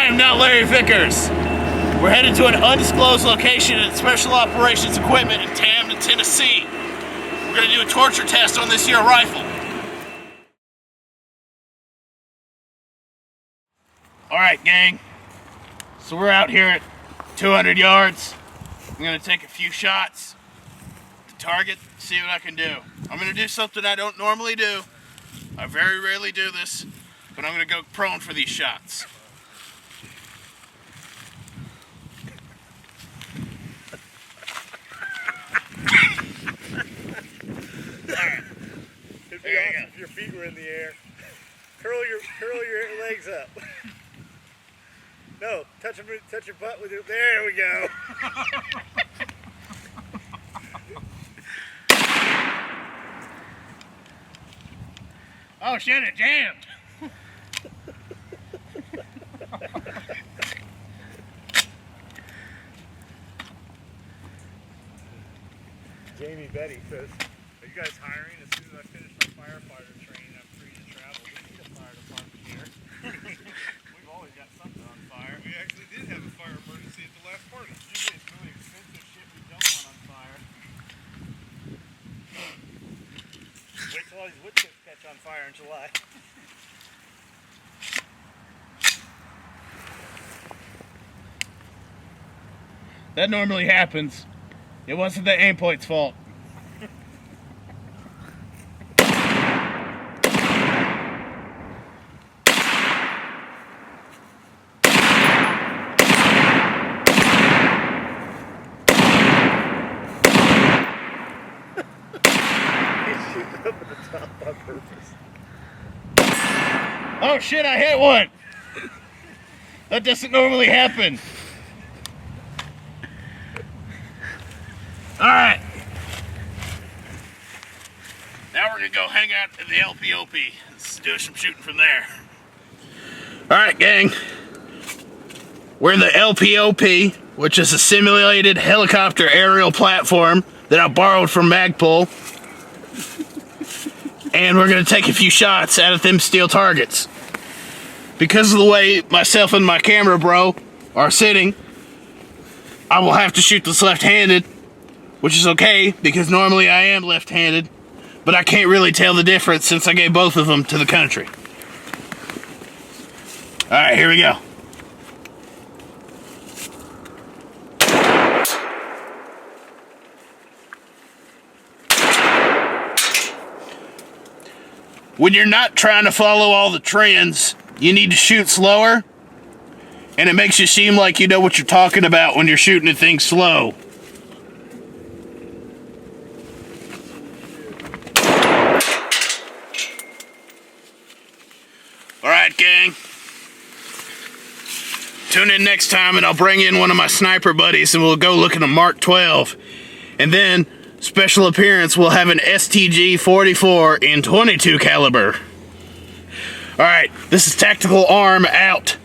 I am not Larry Vickers. We're headed to an undisclosed location at Special Operations Equipment in Camden, Tennessee. We're going to do a torture test on this here rifle. Alright, gang. So we're out here at 200 yards. I'm going to take a few shots to target, see what I can do. I'm going to do something I don't normally do. I very rarely do this, but I'm going to go prone for these shots. It'd be awesome if your feet were in the air. Curl your legs up. No, touch your butt with your. There we go. Oh shit! It jammed. Jamie Betty says, "Are you guys hiring? As soon as I finish my firefighter training, I'm free to travel. We need a fire department here. We've always got something on fire. We actually did have a fire emergency at the last party. Usually it's really expensive shit we don't want on fire. Wait till all these wood chips catch on fire in July." That normally happens. It wasn't the aim point's fault. Up at the top on purpose. Oh shit, I hit one! That doesn't normally happen. Alright. Now we're gonna go hang out at the LPOP. Let's do some shooting from there. Alright, gang. We're in the LPOP, which is a simulated helicopter aerial platform that I borrowed from Magpul. And we're gonna take a few shots out of them steel targets. Because of the way myself and my camera bro are sitting, I will have to shoot this left-handed, which is okay because normally I am left-handed, but I can't really tell the difference since I gave both of them to the country. Alright, here we go. When you're not trying to follow all the trends, you need to shoot slower, and it makes you seem like you know what you're talking about when you're shooting at things slow. Alright, gang. Tune in next time and I'll bring in one of my sniper buddies and we'll go look at a Mark 12. And then, special appearance, we'll have an STG 44 in 22 caliber. Alright, this is Tactical Arm out.